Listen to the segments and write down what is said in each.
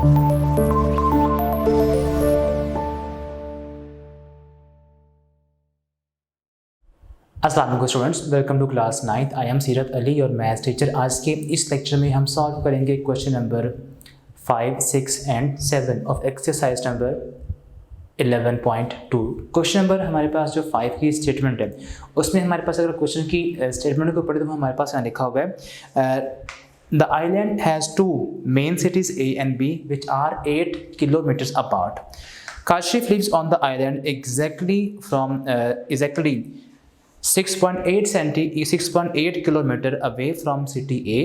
अस्सलाम वालेकुम students, welcome to class 9th। I am Seerat Ali और मैथ्स टीचर। आज के इस लेक्चर में हम सॉल्व करेंगे question number 5, 6 and 7 of exercise number 11.2। Question number हमारे पास जो 5 की स्टेटमेंट है उसमें हमारे पास अगर क्वेश्चन की स्टेटमेंट को पढ़े तो हमारे पास यहाँ लिखा हुआ है the island has two main cities A and B which are 8 kilometers apart. Kashif lives on the island exactly 6.8 kilometer away from city A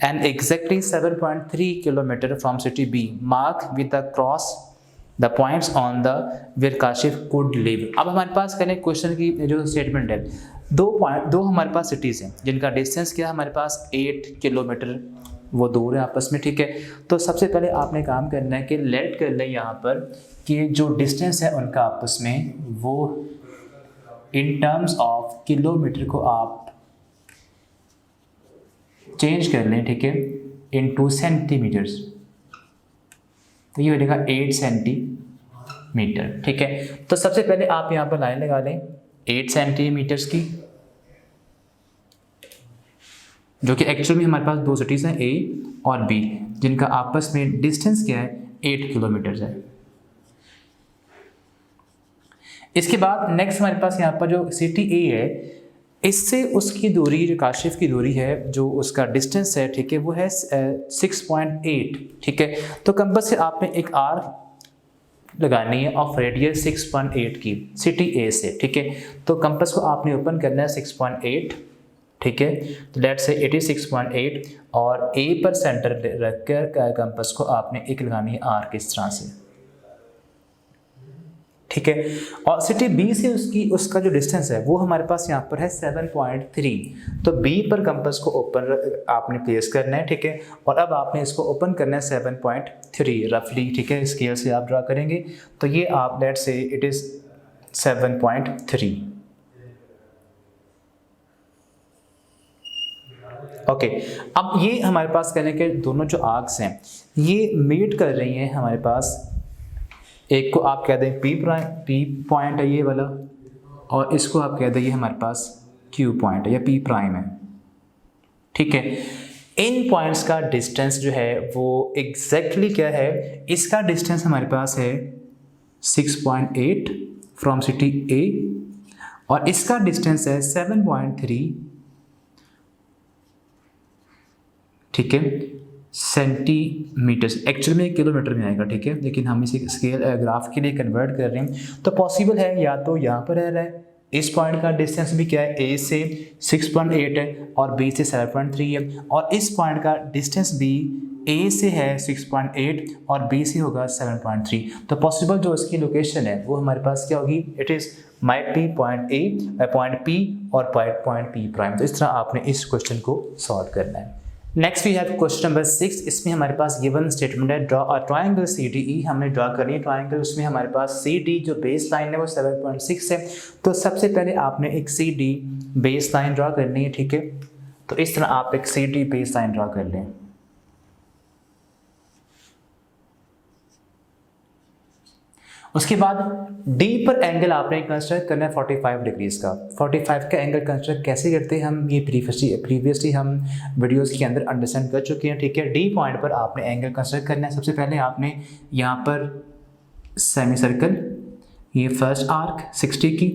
and exactly 7.3 kilometer from city B. Mark with the cross the points on the where Kashif could live. अब हमारे पास करें question की जो statement है, दो हमारे पास cities हैं जिनका डिस्टेंस क्या है हमारे पास 8 किलोमीटर वो दूर है आपस में, ठीक है। तो सबसे पहले आपने काम करना है कि लेट कर लें यहाँ पर कि जो डिस्टेंस है उनका आपस में वो इन टर्म्स ऑफ किलोमीटर को आप चेंज कर लें, ठीक है, इनटू सेंटीमीटर्स। तो ये हो जाएगा 8 सेंटीमीटर, ठीक है। तो सबसे पहले आप यहाँ पर लाइन लगा लें 8 सेंटीमीटर्स की, जो कि एक्चुअल में हमारे पास दो सिटीज़ हैं A और B जिनका आपस में डिस्टेंस क्या है 8 किलोमीटर है। इसके बाद नेक्स्ट हमारे पास यहाँ पर जो सिटी A है इससे उसकी दूरी जो काशिफ की दूरी है जो उसका डिस्टेंस है, ठीक है, वो है 6.8, ठीक है। तो कंपास से आपने एक आर्क लगानी है ऑफ रेडियस 6.8 की सिटी A से, ठीक है। तो कंपास को आपने ओपन करना है 6.8, ठीक है। तो लेट्स से 86.8 और A पर सेंटर रखकर कंपास को आपने एक लगानी है आर्क इस तरह से, ठीक है। और सिटी B से उसका जो डिस्टेंस है वो हमारे पास यहाँ पर है 7.3। तो B पर कंपास को ओपन आपने प्लेस करना है, ठीक है। और अब आपने इसको ओपन करना है 7.3 रफली, ठीक है। स्केल से आप ड्रा करेंगे तो ये आप let's say it is 7.3, okay. अब ये हमारे पास कहने के दोनों जो आर्क्स हैं ये मीट कर रही हैं हमारे पास, एक को आप कह दें P पॉइंट है ये वाला और इसको आप कह दें ये हमारे पास Q पॉइंट है या P प्राइम है, ठीक है। इन पॉइंट्स का डिस्टेंस जो है वो एग्जैक्टली क्या है, इसका डिस्टेंस हमारे पास है 6.8 फ्रॉम सिटी A और इसका डिस्टेंस है 7.3, ठीक है, सेंटीमीटर्स। एक्चुअली में किलोमीटर में आएगा, ठीक है, लेकिन हम इसे स्केल ग्राफ के लिए कन्वर्ट कर रहे हैं। तो पॉसिबल है या तो यहाँ पर रह रहा है, इस पॉइंट का डिस्टेंस भी क्या है A से 6.8 है और B से 7.3 है, और इस पॉइंट का डिस्टेंस भी A से है 6.8 और B से होगा 7.3। तो पॉसिबल जो इसकी लोकेशन है वो हमारे पास क्या होगी, it is might be point A, point P और पॉइंट P प्राइम। तो इस तरह आपने इस क्वेश्चन को सॉल्व करना है। Next we have question number 6। इसमें हमारे पास गिवन स्टेटमेंट है ड्रॉ अ ट्रायंगल CDE। हमने ड्रॉ करनी है ट्रायंगल, उसमें हमारे पास CD जो बेस लाइन है वो 7.6 है। तो सबसे पहले आपने एक CD बेस लाइन ड्रॉ करनी है, ठीक है। तो इस तरह आप एक CD बेस लाइन ड्रॉ कर लें। उसके बाद D पर एंगल आपने कंस्ट्रक्ट करना है 45 डिग्रीज का। 45 का एंगल कंस्ट्रक्ट कैसे करते हैं हम ये प्रीवियसली हम वीडियोस के अंदर अंडरस्टैंड कर चुके हैं, ठीक है। D पॉइंट पर आपने एंगल कंस्ट्रक्ट करना है। सबसे पहले आपने यहाँ पर सेमी सर्कल, ये फर्स्ट आर्क 60 की,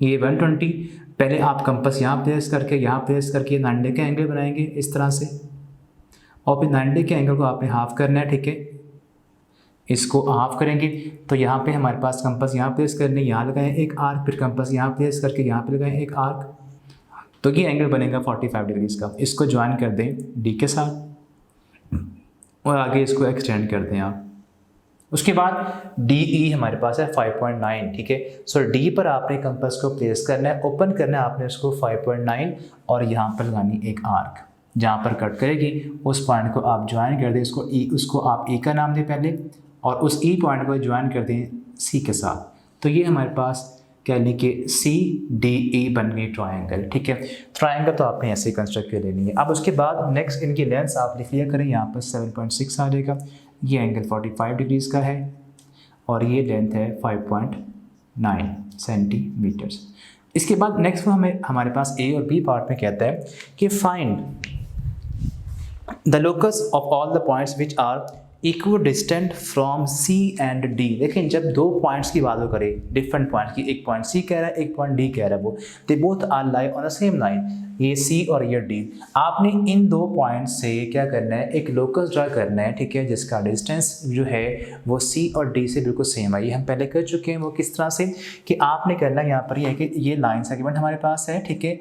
ये 120, पहले आप कंपास यहाँ प्लेस करके 90 का एंगल बनाएंगे इस तरह से, और फिर 90 के एंगल को आपने हाफ करना है, ठीक है। इसको हाफ करेंगे तो यहाँ पे हमारे पास कंपास यहाँ प्लेस करने, यहाँ लगाएं एक आर्क, फिर कंपास यहाँ प्लेस करके यहाँ पे लगाएं एक आर्क, तो ये एंगल बनेगा 45 डिग्रीज का। इसको ज्वाइन कर दें D के साथ और आगे इसको एक्सटेंड कर दें आप। उसके बाद DE हमारे पास है 5.9, ठीक है। सो D पर आपने कंपास को प्लेस करना है, ओपन करना है आपने उसको 5.9 और यहाँ पर लगानी एक आर्क, जहाँ पर कट करेगी उस पॉइंट को आप ज्वाइन कर दें, उसको आप E का नाम दें पहले, और उस E पॉइंट को ज्वाइन कर दें C के साथ। तो ये हमारे पास यानी कि सी डी ई बन गई ट्रायंगल, ठीक है। ट्रायंगल तो आपने ऐसे ही कंस्ट्रक्ट कर लेनी है। अब उसके बाद नेक्स्ट इनकी लेंथ आप लिख लिया करें, यहाँ पर 7.6 आ जाएगा। ये एंगल 45 डिग्रीज़ का है और ये लेंथ है 5.9 सेंटीमीटर्स। इसके बाद नेक्स्ट वो हमें हमारे पास ए और बी पार्ट में कहता है कि find the locus of all the points which are equidistant from C and D. लेकिन जब दो पॉइंट्स की बात करें, डिफरेंट पॉइंट्स की, एक पॉइंट सी कह रहा है, एक पॉइंट डी कह रहा है, वो they both are lie on the same line, ये सी और ये डी। आपने इन दो पॉइंट से क्या करना है, एक लोकस ड्रा करना है, ठीक है, जिसका डिस्टेंस जो है वो सी और डी से बिल्कुल सेम है। ये हम पहले कर चुके हैं। वो किस तरह से कि आपने करना यहाँ पर ये है कि ये लाइन सेगमेंट हमारे पास है, ठीक है,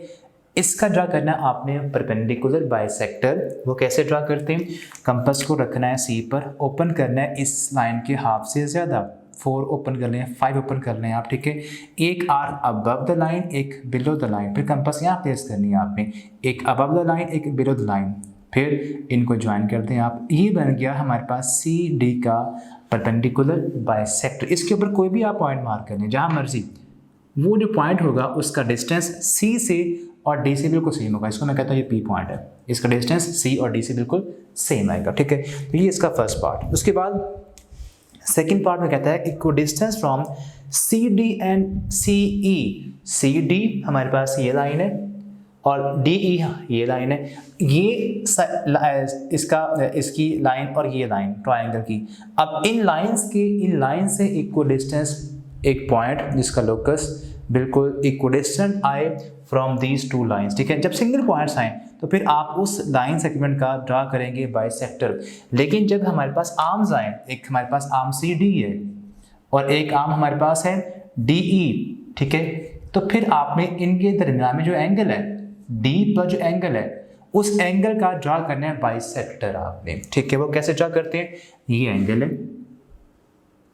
इसका ड्रा करना है आपने परपेंडिकुलर बाइसेक्टर। वो कैसे ड्रा करते हैं, कंपास को रखना है सी पर, ओपन करना है इस लाइन के हाफ से ज़्यादा, 4 ओपन करने हैं, 5 ओपन करने हैं आप, ठीक है। एक आर अबव द लाइन, एक बिलो द लाइन, फिर कंपास यहाँ प्लेस करनी है आपने, एक अबव द लाइन, एक बिलो द लाइन, फिर इनको ज्वाइन करते हैं आप। ये बन गया हमारे पास सी डी का परपेंडिकुलर बाइसेक्टर। इसके ऊपर कोई भी आप पॉइंट मार्क कर लें जहाँ मर्जी, वो जो पॉइंट होगा उसका डिस्टेंस सी से और डी से बिल्कुल सेम होगा। इसको मैं कहता हूँ ये पी पॉइंट है, इसका डिस्टेंस सी और डी से बिल्कुल सेम आएगा, ठीक है। तो ये इसका फर्स्ट पार्ट। उसके बाद सेकंड पार्ट में कहता है equal distance from C D and C E. C D हमारे पास ये लाइन है और डी ई ये लाइन है, ये इसकी लाइन और ये लाइन ट्रायंगल की। अब इन लाइन से इक्वल डिस्टेंस एक पॉइंट जिसका लोकस बिल्कुल इक्विडिस्टेंट आए फ्रॉम दीज टू लाइंस, ठीक है। जब सिंगल पॉइंट्स आए तो फिर आप उस लाइन सेगमेंट का ड्रा करेंगे बाइसेक्टर। लेकिन जब हमारे पास आर्म्स आए, एक हमारे पास आर्म सी डी है और एक आर्म हमारे पास है डी ई, ठीक है, तो फिर आपने इनके दरमियान में जो एंगल है, डी पर जो एंगल है, उस एंगल का ड्रा करना है बाइसेक्टर आपने, ठीक है। वो कैसे ड्रा करते हैं, ये एंगल है,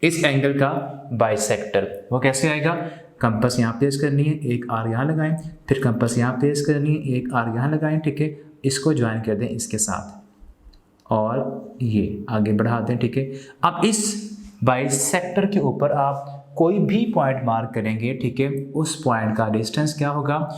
इस एंगल का बाइसेक्टर वो कैसे आएगा, कंपास यहाँ प्लेस करनी है, एक आर यहाँ लगाएं, फिर कंपास यहाँ प्लेस करनी है, एक आर यहाँ लगाएं, ठीक है, इसको ज्वाइन कर दें इसके साथ और ये आगे बढ़ा दें, ठीक है। अब इस बाइसेक्टर के ऊपर आप कोई भी पॉइंट मार्क करेंगे, ठीक है, उस पॉइंट का डिस्टेंस क्या होगा,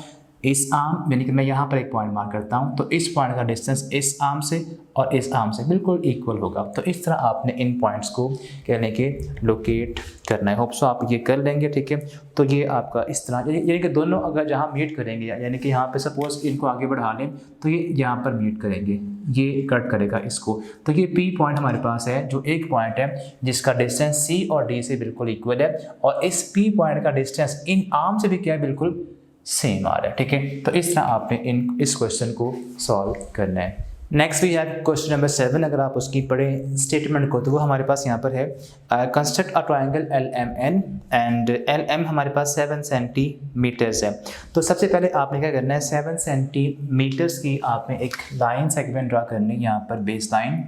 इस आर्म, यानी कि मैं यहाँ पर एक पॉइंट मार्क करता हूँ तो इस पॉइंट का डिस्टेंस इस आर्म से और इस आर्म से बिल्कुल इक्वल होगा। तो इस तरह आपने इन पॉइंट्स को कहने के लोकेट करना है। होप सो आप ये कर लेंगे, ठीक है। तो ये आपका इस तरह, यानी कि दोनों अगर जहाँ मीट करेंगे, यानी कि यहाँ पे सपोज इनको आगे बढ़ा लें तो ये यहाँ पर मीट करेंगे, ये कट करेगा इसको, तो ये पी पॉइंट हमारे पास है जो एक पॉइंट है जिसका डिस्टेंस सी और डी से बिल्कुल इक्वल है और इस पी पॉइंट का डिस्टेंस इन आर्म से भी क्या है, बिल्कुल सेम आ रहा है, ठीक है। तो इस तरह आपने इस क्वेश्चन को सॉल्व करना है। नेक्स्ट भी है क्वेश्चन नंबर 7। अगर आप उसकी पढ़ें स्टेटमेंट को तो वो हमारे पास यहाँ पर है, construct a triangle L M N and L M हमारे पास 7 सेंटीमीटर्स है। तो सबसे पहले आपने क्या करना है, 7 सेंटीमीटर्स की आपने एक लाइन सेगमेंट ड्रा करनी है, यहाँ पर बेस लाइन,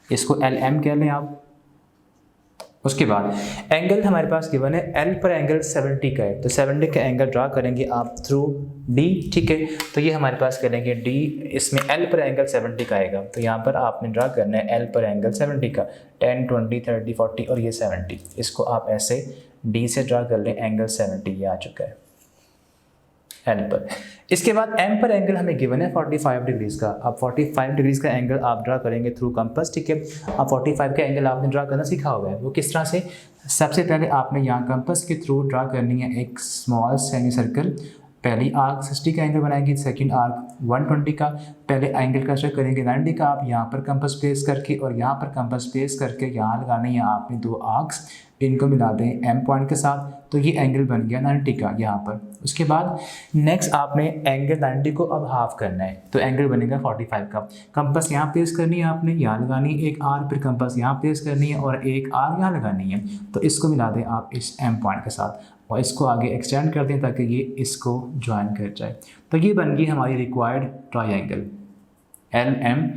इसको एल एम कह लें आप। उसके बाद एंगल हमारे पास गिवन है, एल पर एंगल 70 का है, तो 70 का एंगल ड्रा करेंगे आप थ्रू डी, ठीक है। तो ये हमारे पास करेंगे डी, इसमें एल पर एंगल 70 का आएगा, तो यहाँ पर आपने ड्रा करना है एल पर एंगल 70 का, 10, 20, 30, 40 और ये 70, इसको आप ऐसे डी से ड्रा कर लें, एंगल 70 ये आ चुका है एल पर। इसके बाद एम पर एंगल हमें गिवन है 45 डिग्रीज का। अब 45 डिग्रीज का एंगल आप ड्रा करेंगे थ्रू कंपास, ठीक है। अब 45 का एंगल आपने ड्रा करना सीखा हुआ है, वो किस तरह से, सबसे पहले आपने यहाँ कंपास के थ्रू ड्रा करनी है एक स्मॉल सेमी सर्कल। पहली आर्क 60 का एंगल बनाएंगे, सेकंड आर्क 120 का। पहले एंगल कंस्ट्रक्ट करेंगे 90 का, आप यहाँ पर कंपास प्लेस करके और यहाँ पर कंपास प्लेस करके यहाँ लगाने हैं आपने 2 आर्क्स, इनको मिला दें एम पॉइंट के साथ, तो ये एंगल बन गया 90 का यहाँ पर। उसके बाद नेक्स्ट आपने एंगल 90 को अब हाफ करना है, तो एंगल बनेगा 45 का। कंपास यहाँ प्लेस करनी है आपने, यहाँ लगानी है एक आर, फिर कंपास यहाँ प्लेस करनी है और एक आर यहाँ लगानी है, तो इसको मिला दें आप इस एम पॉइंट के साथ और इसको आगे एक्सटेंड कर दें ताकि ये इसको ज्वाइन कर जाए। तो ये बन गई हमारी required triangle L M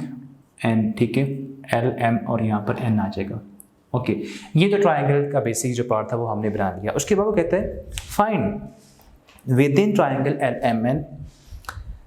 N, ठीक है, एल एम और यहाँ पर एन आ जाएगा। ओके, ये तो ट्रायंगल का बेसिक जो पार्ट था वो हमने बना लिया। उसके बाद वो कहते हैं find within triangle L M N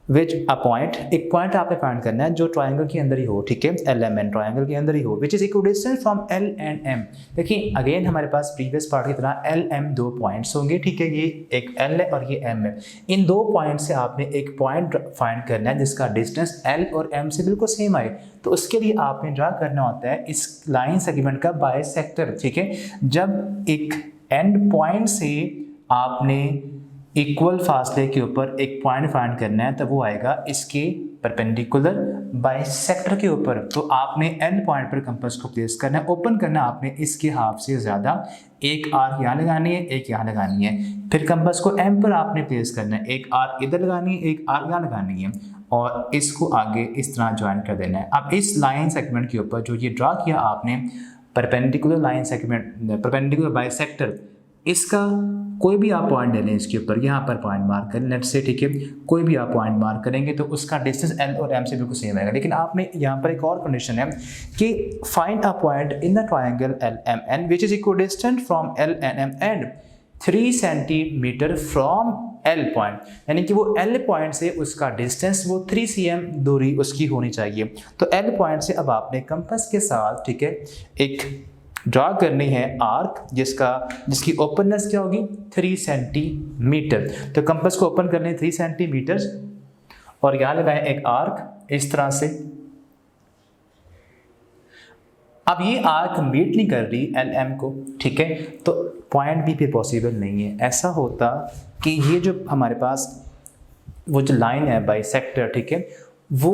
which a point, एक पॉइंट आपने फाइंड करना है जो ट्राइंगल के अंदर ही हो, ठीक है, एल एम एन ट्राइंगल के अंदर ही हो, which is equidistant from L and M. देखिए अगेन हमारे पास प्रीवियस पार्ट की तरह एल एम दो पॉइंट्स होंगे, ठीक है, ये एक एल है और ये एम है। इन दो पॉइंट से आपने एक पॉइंट फाइंड करना है जिसका डिस्टेंस एल और एम से बिल्कुल सेम आए। तो उसके लिए आपने ड्रा करना होता है इस लाइन सेगमेंट का बाइसेक्टर, ठीक है। जब एक एंड पॉइंट से आपने इक्वल फासले के ऊपर एक पॉइंट फाइंड करना है, तब वो आएगा इसके परपेंडिकुलर बाइसेक्टर के ऊपर। तो आपने एंड पॉइंट पर कंपास को प्लेस करना है, ओपन करना आपने इसके हाफ से ज़्यादा, एक आर्क यहाँ लगानी है, एक यहाँ लगानी है। फिर कंपास को एम पर आपने प्लेस करना है, एक आर्क इधर लगानी है, एक आर्क यहाँ लगानी है, और इसको आगे इस तरह ज्वाइन कर देना है। अब इस लाइन सेगमेंट के ऊपर जो ये ड्रा किया आपने perpendicular line segment, perpendicular bisector, इसका कोई भी आप पॉइंट ले लें इसके ऊपर, यहाँ पर पॉइंट मार्क करें लेट्स से, ठीक है, कोई भी आप पॉइंट मार्क करेंगे तो उसका डिस्टेंस एल और एम से बिल्कुल सेम आएगा। लेकिन आपने यहाँ पर एक और कंडीशन है कि find a point in the triangle L M N which is equidistant from L N M and 3 centimetre from L point, यानी कि वो एल पॉइंट से उसका डिस्टेंस वो 3 cm दूरी उसकी होनी चाहिए। तो एल पॉइंट से अब आपने कंपास के साथ, ठीक है, एक ड्रा करनी है आर्क जिसकी ओपननेस क्या होगी 3 सेंटीमीटर। तो कंपास को ओपन करने 3 सेंटीमीटर और यहाँ लगाएं एक आर्क इस तरह से। अब ये आर्क मीट नहीं कर रही एल एम को, ठीक है, तो पॉइंट बी पे पॉसिबल नहीं है। ऐसा होता कि ये जो हमारे पास वो जो लाइन है बाइसेक्टर, ठीक है, वो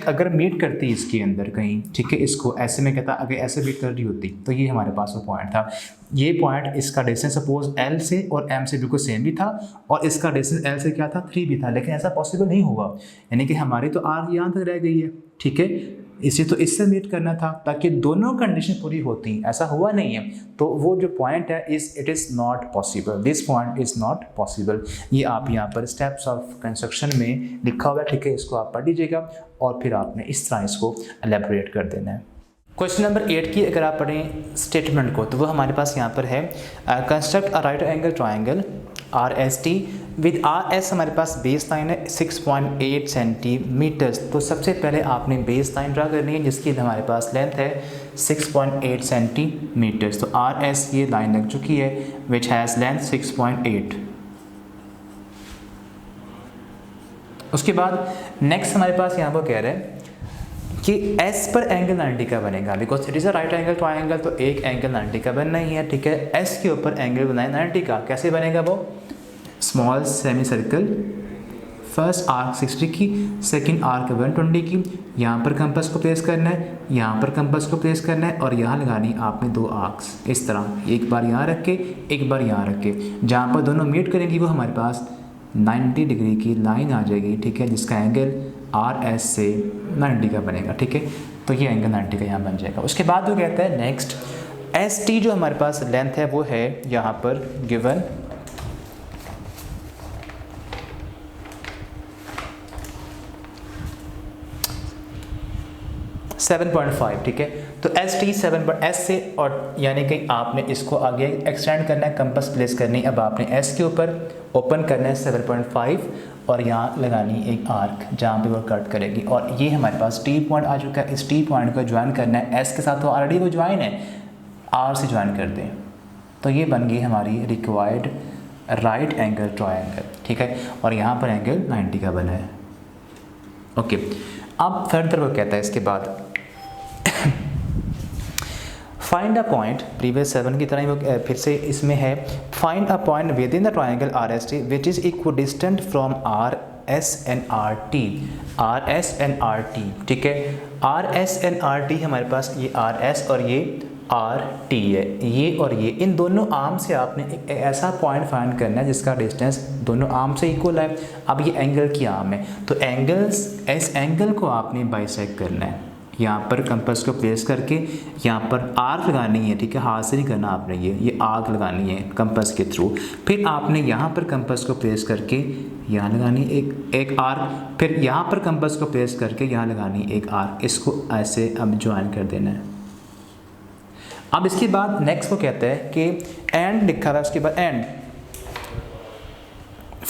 अगर मीट करती है इसके अंदर कहीं, ठीक है, इसको ऐसे में कहता अगर ऐसे मीट कर रही होती तो ये हमारे पास वो पॉइंट था। ये पॉइंट इसका डिस्टेंस सपोज एल से और एम से बिल्कुल सेम भी था और इसका डिस्टेंस एल से क्या था 3 भी था, लेकिन ऐसा पॉसिबल नहीं हुआ, यानी कि हमारी तो आर यहाँ तक रह गई है, ठीक है, इसे तो इससे मीट करना था ताकि दोनों कंडीशन पूरी होती, ऐसा हुआ नहीं है। तो वो जो पॉइंट है it is not possible, this point is not possible. ये आप यहाँ पर स्टेप्स ऑफ कंस्ट्रक्शन में लिखा हुआ है, ठीक है, इसको आप पढ़ लीजिएगा और फिर आपने इस तरह इसको एलेबोरेट कर देना है। क्वेश्चन नंबर 8 की अगर आप पढ़ें स्टेटमेंट को तो वो हमारे पास यहाँ पर है, construct a right angle triangle R S T with R S, हमारे पास बेस लाइन है 6.8 सेंटीमीटर्स। तो सबसे पहले आपने बेस लाइन ड्रा करनी है जिसकी हमारे पास लेंथ है 6.8 सेंटीमीटर्स। तो आर एस ये लाइन लग चुकी है विच हैज़ लेंथ 6.8। उसके बाद नेक्स्ट हमारे पास यहाँ पर कह रहे हैं कि S पर एंगल 90 का बनेगा, because it is a right angle triangle, तो एक एंगल 90 का बनना ही है, ठीक है। S के ऊपर एंगल बनाए 90 का, कैसे बनेगा वो, small semi circle, first arc 60 की, सेकंड आर्क 120 की, यहाँ पर कंपास को प्लेस करना है, यहाँ पर कंपास को प्लेस करना है और यहाँ लगानी आपने 2 आर्क्स इस तरह, एक बार यहाँ रख के एक बार यहाँ रख के, जहाँ पर दोनों मीट करेंगी वो हमारे पास 90 डिग्री की लाइन आ जाएगी, ठीक है, जिसका एंगल आर एस से 90 का बनेगा, ठीक है। तो ये एंगल 90 का यहाँ बन जाएगा। उसके बाद वो कहता है नेक्स्ट एस टी जो हमारे पास लेंथ है वो है यहाँ पर गिवन 7.5, ठीक है। तो एस टी 7 से और यानी कि आपने इसको आगे एक्सटेंड करना है, कंपास प्लेस करनी है। अब आपने एस के ऊपर ओपन करना है 7.5 और यहाँ लगानी एक आर्क जहाँ पे वो कट करेगी और ये हमारे पास टी पॉइंट आ चुका है। इस टी पॉइंट को ज्वाइन करना है एस के साथ, तो ऑलरेडी वो ज्वाइन है, आर से ज्वाइन कर दें तो ये बन गई हमारी रिक्वायर्ड राइट एंगल ट्रायंगल, ठीक है। और यहाँ पर एंगल 90 का बना है, ओके। अब फर्दर वो कहता है इसके बाद फाइंड अ पॉइंट, प्रीवियस 7 की तरह ही वो फिर से इसमें है, find a point with in the triangle R S T which is equidistant from R S and R T, R S and R T, ठीक है। R S and R T हमारे पास ये आर एस और ये R T है, ये और ये, इन दोनों आर्म से आपने एक ऐसा पॉइंट फाइंड करना है जिसका डिस्टेंस दोनों आर्म से इक्वल है। अब ये एंगल की आर्म है तो एंगल्स, इस एंगल को आपने बाइसेक्ट करना है, यहाँ पर कंपास को प्लेस करके यहाँ पर आर्क लगानी है, ठीक है, हाथ से नहीं करना आपने, ये आर्क लगानी है कंपास के थ्रू। फिर आपने यहाँ पर कंपास को प्लेस करके यहाँ लगानी एक आर्क, फिर यहाँ पर कंपास को प्लेस करके यहाँ लगानी एक आर्क, इसको ऐसे अब ज्वाइन कर देना है। अब इसके बाद नेक्स्ट वो कहता है कि एंड लिखा हुआ है, उसके बाद एंड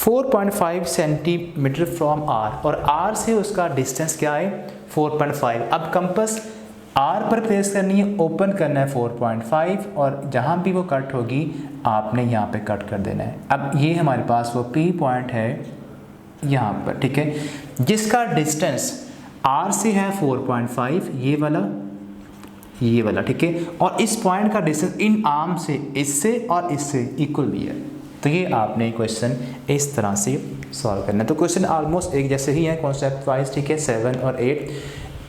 4.5 सेंटीमीटर फ्रॉम आर, और आर से उसका डिस्टेंस क्या है 4.5। अब कंपास आर पर प्लेस करनी है, ओपन करना है 4.5, और जहाँ भी वो कट होगी आपने यहाँ पे कट कर देना है। अब ये हमारे पास वो पी पॉइंट है यहाँ पर, ठीक है, जिसका डिस्टेंस आर से है 4.5, ये वाला, ठीक है, और इस पॉइंट का डिस्टेंस इन आर्म से इससे और इससे इक्वल भी है। तो ये आपने क्वेश्चन इस तरह से सॉल्व करना है। तो क्वेश्चन ऑलमोस्ट एक जैसे ही है कॉन्सेप्ट वाइज, ठीक है, 7 और 8।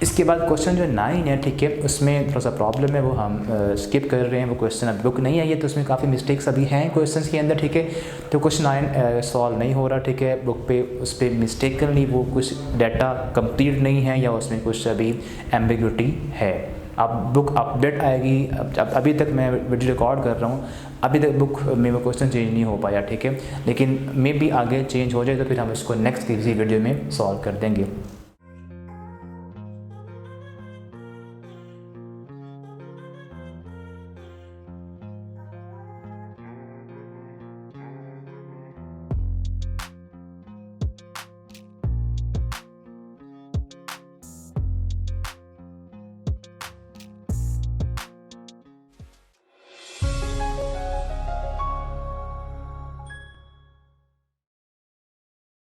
इसके बाद क्वेश्चन जो 9 है, ठीक है, उसमें थोड़ा सा प्रॉब्लम है, वो हम स्किप कर रहे हैं, वो क्वेश्चन अब बुक नहीं आई है तो उसमें काफ़ी मिस्टेक्स अभी हैं क्वेश्चंस के अंदर, ठीक है। तो क्वेश्चन 9 सॉल्व नहीं हो रहा, ठीक है, बुक पे उस पर मिस्टेकनली वो कुछ डाटा कंप्लीट नहीं है या उसमें कुछ अभी एम्बिग्यूटी है। अब बुक अपडेट आएगी, अब अभी तक मैं वीडियो रिकॉर्ड कर रहा हूँ, अभी तक बुक में वो क्वेश्चन चेंज नहीं हो पाया, ठीक है, लेकिन मे बी आगे चेंज हो जाए तो फिर हम इसको नेक्स्ट किसी वीडियो में सॉल्व कर देंगे।